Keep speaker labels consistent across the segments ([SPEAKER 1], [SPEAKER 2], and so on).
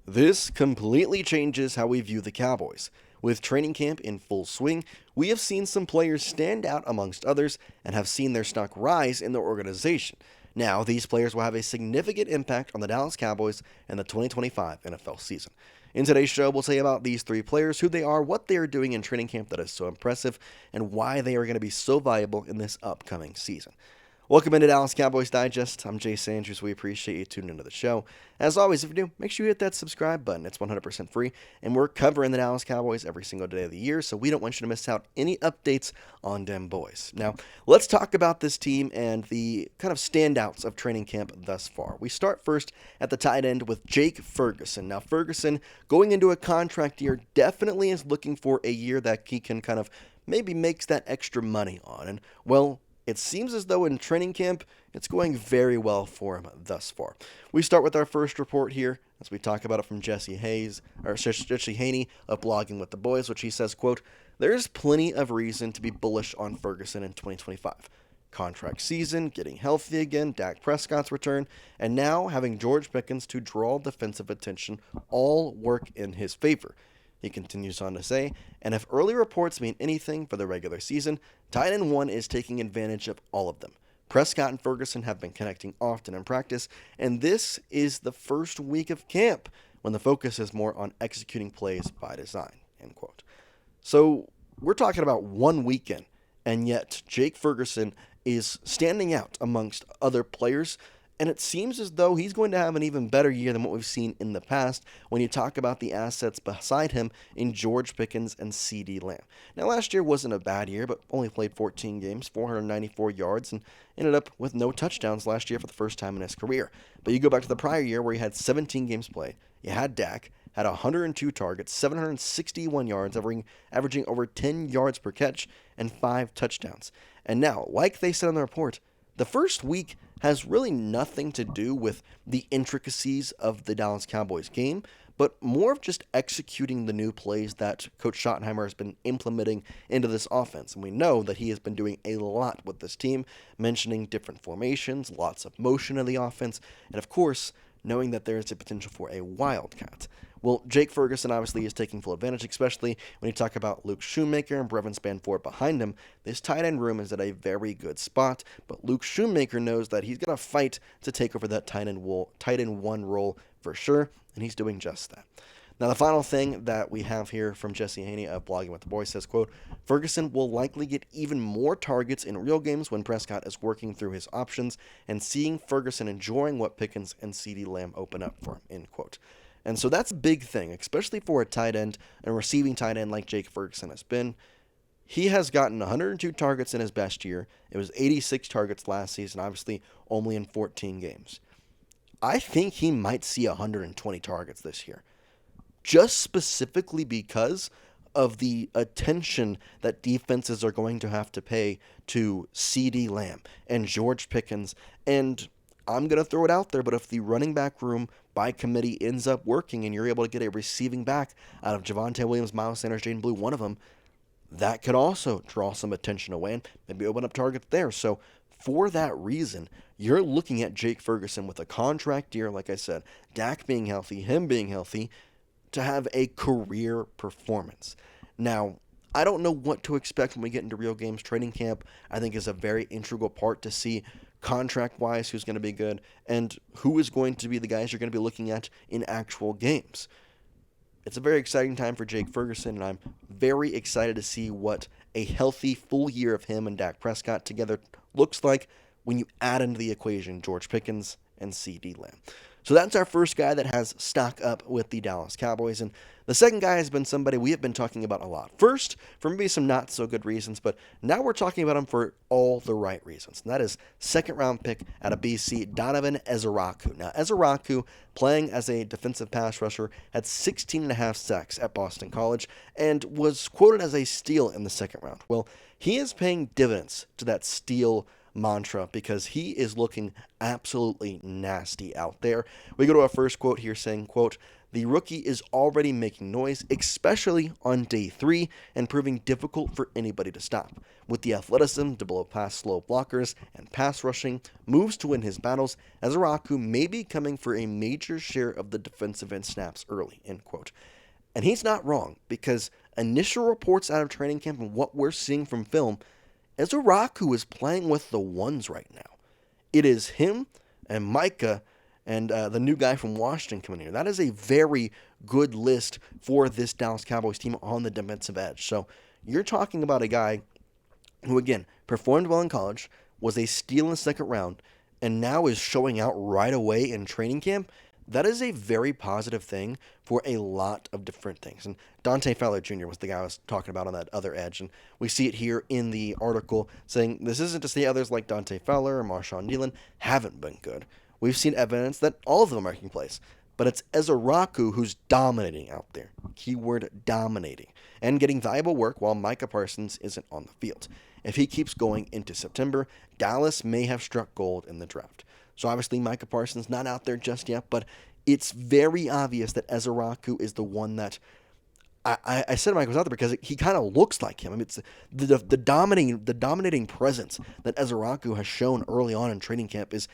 [SPEAKER 1] This completely changes how we view the Cowboys. With training camp in full swing, we have seen some players stand out amongst others and have seen their stock rise in their organization. Now, these players will have a significant impact on the Dallas Cowboys in the 2025 NFL season. In today's show, we'll tell you about these three players, who they are, what they are doing in training camp that is so impressive, and why they are going to be so valuable in this upcoming season. Welcome into Dallas Cowboys Digest. I'm Jace. We appreciate you tuning into the show. As always, if you do, make sure you hit that subscribe button. It's 100% free, and we're covering the Dallas Cowboys every single day of the year, so we don't want you to miss out any updates on them boys. Now, let's talk about this team and the kind of standouts of training camp thus far. We start first at the tight end with Jake Ferguson. Now, Ferguson, going into a contract year, definitely is looking for a year that he can kind of maybe makes that extra money on, and, well, it seems as though in training camp, it's going very well for him thus far. We start with our first report here, as we talk about it from Jesse Haney of Blogging with the Boys, which he says, quote, "There's plenty of reason to be bullish on Ferguson in 2025. Contract season, getting healthy again, Dak Prescott's return, and now having George Pickens to draw defensive attention all work in his favor." He continues on to say, "And if early reports mean anything for the regular season, tight end 1 is taking advantage of all of them. Prescott and Ferguson have been connecting often in practice, and this is the first week of camp when the focus is more on executing plays by design." End quote. So we're talking about one weekend, and yet Jake Ferguson is standing out amongst other players, and it seems as though he's going to have an even better year than what we've seen in the past when you talk about the assets beside him in George Pickens and CeeDee Lamb. Now, last year wasn't a bad year, but only played 14 games, 494 yards, and ended up with no touchdowns last year for the first time in his career. But you go back to the prior year where he had 17 games played. You had Dak, had 102 targets, 761 yards, averaging over 10 yards per catch, and 5 touchdowns. And now, like they said in the report, the first week has really nothing to do with the intricacies of the Dallas Cowboys game, but more of just executing the new plays that Coach Schottenheimer has been implementing into this offense. And we know that he has been doing a lot with this team, mentioning different formations, lots of motion in the offense, and of course, knowing that there is a potential for a wildcat. Well, Jake Ferguson obviously is taking full advantage, especially when you talk about Luke Shoemaker and Brevin Spanford behind him. This tight end room is at a very good spot, but Luke Shoemaker knows that he's going to fight to take over that tight end 1 role for sure, and he's doing just that. Now, the final thing that we have here from Jesse Haney of Blogging with the Boys says, quote, "Ferguson will likely get even more targets in real games when Prescott is working through his options and seeing Ferguson enjoying what Pickens and CeeDee Lamb open up for him," end quote. And so that's a big thing, especially for a tight end and receiving tight end like Jake Ferguson has been. He has gotten 102 targets in his best year. It was 86 targets last season, obviously only in 14 games. I think he might see 120 targets this year, just specifically because of the attention that defenses are going to have to pay to CeeDee Lamb and George Pickens. And I'm going to throw it out there, but if the running back room by committee ends up working and you're able to get a receiving back out of Javonte Williams, Miles Sanders, Jaden Blue, one of them, that could also draw some attention away and maybe open up targets there. So for that reason, you're looking at Jake Ferguson with a contract year, like I said, Dak being healthy, him being healthy, to have a career performance. Now, I don't know what to expect when we get into real games. Training camp, I think, is a very integral part to see contract-wise who's going to be good and who is going to be the guys you're going to be looking at in actual games. It's a very exciting time for Jake Ferguson, and I'm very excited to see what a healthy full year of him and Dak Prescott together looks like when you add into the equation George Pickens and CeeDee Lamb. So that's our first guy that has stock up with the Dallas Cowboys. And the second guy has been somebody we have been talking about a lot. First, for maybe some not so good reasons, but now we're talking about him for all the right reasons. And that is second-round pick out of BC, Donovan Ezaraku. Now, Ezeiruaku, playing as a defensive pass rusher, had 16.5 sacks at Boston College and was quoted as a steal in the second round. Well, he is paying dividends to that steal mantra because he is looking absolutely nasty out there. We go to our first quote here saying, quote, "The rookie is already making noise, especially on day 3, and proving difficult for anybody to stop. With the athleticism to blow past slow blockers and pass rushing moves to win his battles, Ezeiruaku may be coming for a major share of the defensive end snaps early," end quote. And he's not wrong, because initial reports out of training camp and what we're seeing from film, Ezeiruaku is playing with the ones right now. It is him and Micah and the new guy from Washington coming here. That is a very good list for this Dallas Cowboys team on the defensive edge. So you're talking about a guy who, again, performed well in college, was a steal in the second round, and now is showing out right away in training camp. That is a very positive thing for a lot of different things. And Dante Fowler Jr. was the guy I was talking about on that other edge. And we see it here in the article saying this isn't to say others like Dante Fowler or Marshawn Nealon haven't been good. We've seen evidence that all of them are making plays. But it's Ezeiruaku who's dominating out there. Keyword dominating. And getting valuable work while Micah Parsons isn't on the field. If he keeps going into September, Dallas may have struck gold in the draft. So obviously Micah Parsons not out there just yet, but it's very obvious that Ezeiruaku is the one that I said Mike was out there because he kind of looks like him. I mean, it's the dominating presence that Ezeiruaku has shown early on in training camp is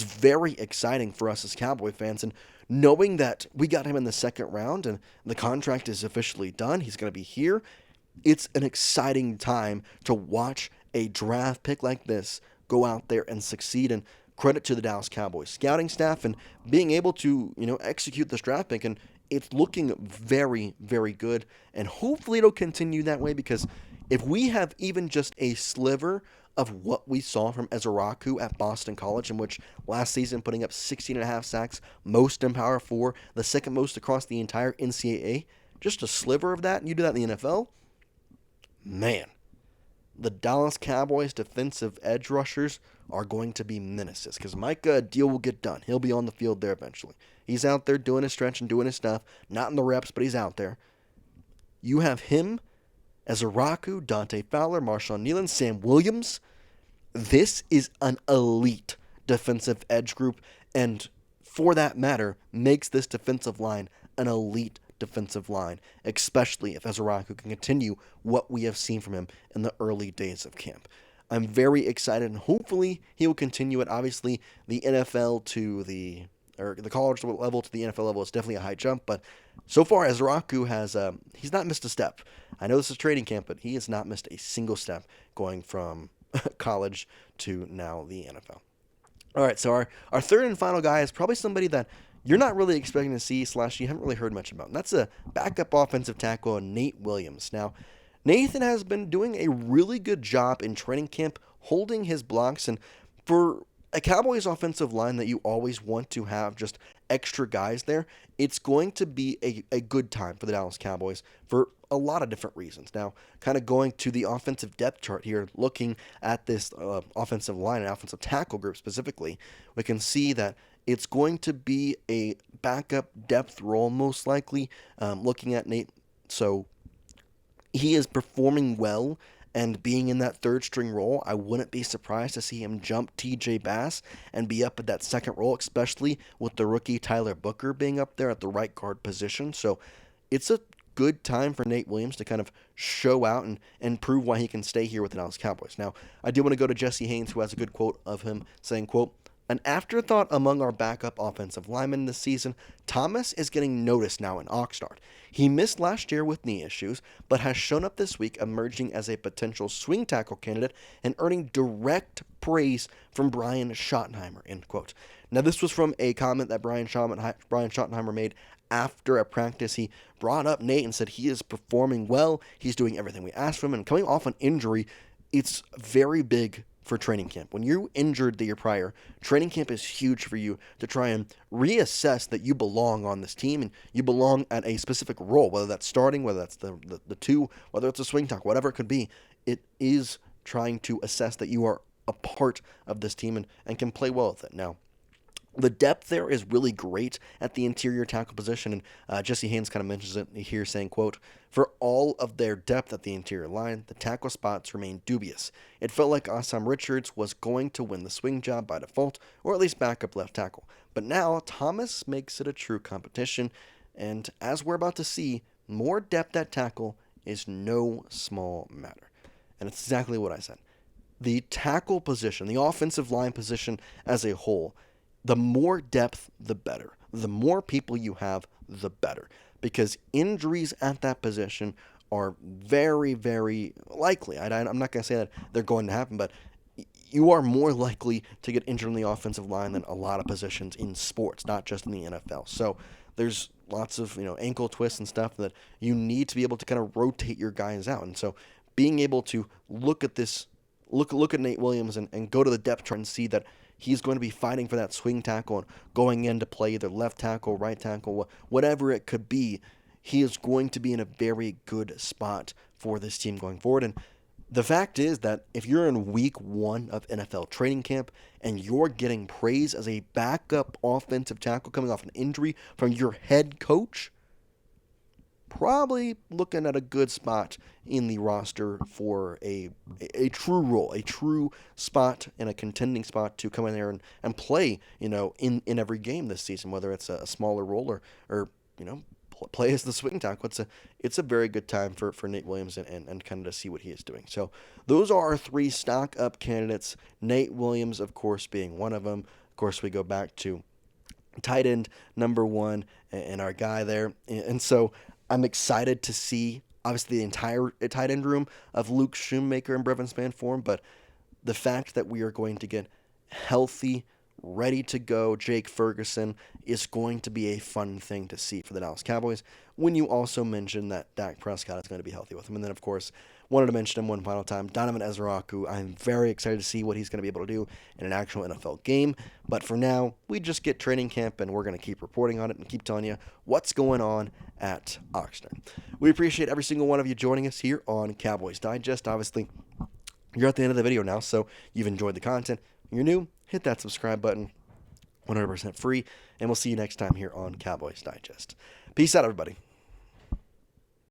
[SPEAKER 1] very exciting for us as Cowboy fans. And knowing that we got him in the second round and the contract is officially done, he's going to be here. It's an exciting time to watch a draft pick like this go out there and succeed. And credit to the Dallas Cowboys scouting staff and being able to execute this draft pick, and it's looking very, very good, and hopefully it'll continue that way, because if we have even just a sliver of what we saw from Ezeiruaku at Boston College, in which last season putting up 16.5 sacks, most in Power 4, the second most across the entire NCAA, just a sliver of that, and you do that in the NFL, man, the Dallas Cowboys defensive edge rushers are going to be menaces, because Micah, a deal will get done. He'll be on the field there eventually. He's out there doing his stretch and doing his stuff. Not in the reps, but he's out there. You have him, Ezeiruaku, Dante Fowler, Marshawn Nealon, Sam Williams. This is an elite defensive edge group, and for that matter, makes this defensive line an elite defensive line, especially if Ezeiruaku can continue what we have seen from him in the early days of camp. I'm very excited, and hopefully he will continue it. Obviously, the NFL to the college level to the NFL level is definitely a high jump, but so far Ezeiruaku has he's not missed a step. I know this is training camp, but he has not missed a single step going from college to now the NFL. All right, so our third and final guy is probably somebody that you're not really expecting to see / you haven't really heard much about, and that's a backup offensive tackle, Nate Williams. Now, Nathan has been doing a really good job in training camp holding his blocks, and for a Cowboys offensive line that you always want to have just extra guys there, it's going to be a good time for the Dallas Cowboys for a lot of different reasons. Now, kind of going to the offensive depth chart here, looking at this offensive line and offensive tackle group specifically, we can see that it's going to be a backup depth role most likely, looking at Nate. So he is performing well and being in that third string role. I wouldn't be surprised to see him jump TJ Bass and be up at that second role, especially with the rookie Tyler Booker being up there at the right guard position. So it's a good time for Nate Williams to kind of show out and prove why he can stay here with the Dallas Cowboys. Now, I do want to go to Jesse Haynes, who has a good quote of him saying, quote, "An afterthought among our backup offensive linemen this season, Thomas is getting noticed now in Oxnard. He missed last year with knee issues, but has shown up this week emerging as a potential swing tackle candidate and earning direct praise from Brian Schottenheimer," end quote. Now, this was from a comment that Brian Schottenheimer made after a practice. He brought up Nate and said he is performing well, he's doing everything we asked from him, and coming off an injury, it's very big for training camp. When you're injured the year prior, training camp is huge for you to try and reassess that you belong on this team and you belong at a specific role, whether that's starting, whether that's the two, whether it's a swing tackle, whatever it could be. It is trying to assess that you are a part of this team and can play well with it. Now, The depth there is really great at the interior tackle position, and Jesse Haynes kind of mentions it here, saying, quote, "For all of their depth at the interior line, the tackle spots remain dubious. It felt like Assam Richards was going to win the swing job by default, or at least backup left tackle. But now Thomas makes it a true competition, and as we're about to see, more depth at tackle is no small matter." And it's exactly what I said. The tackle position, the offensive line position as a whole, the more depth, the better. The more people you have, the better. Because injuries at that position are very, very likely. I'm not going to say that they're going to happen, but you are more likely to get injured on the offensive line than a lot of positions in sports, not just in the NFL. So there's lots of ankle twists and stuff that you need to be able to kind of rotate your guys out. And so being able to look at this, look at Nate Williams and go to the depth chart and see that he's going to be fighting for that swing tackle and going in to play either left tackle, right tackle, whatever it could be. He is going to be in a very good spot for this team going forward. And the fact is that if you're in week 1 of NFL training camp and you're getting praise as a backup offensive tackle coming off an injury from your head coach, probably looking at a good spot in the roster for a true role, a true spot and a contending spot to come in there and play, in every game this season, whether it's a smaller role or play as the swing tackle. It's a very good time for Nate Williams and kind of to see what he is doing. So those are our 3 stock up candidates. Nate Williams, of course, being one of them. Of course, we go back to tight end number 1 and our guy there. And so I'm excited to see, obviously, the entire tight end room of Luke Shoemaker and Brevin Spann, but the fact that we are going to get healthy, ready to go Jake Ferguson is going to be a fun thing to see for the Dallas Cowboys, when you also mention that Dak Prescott is going to be healthy with him. And then, of course, wanted to mention him one final time, Donovan Ezaraku. I'm very excited to see what he's going to be able to do in an actual NFL game. But for now, we just get training camp, and we're going to keep reporting on it and keep telling you what's going on at Oxnard. We appreciate every single one of you joining us here on Cowboys Digest. Obviously, you're at the end of the video now, so you've enjoyed the content. You're new, hit that subscribe button, 100% free, and we'll see you next time here on Cowboys Digest. Peace out, everybody.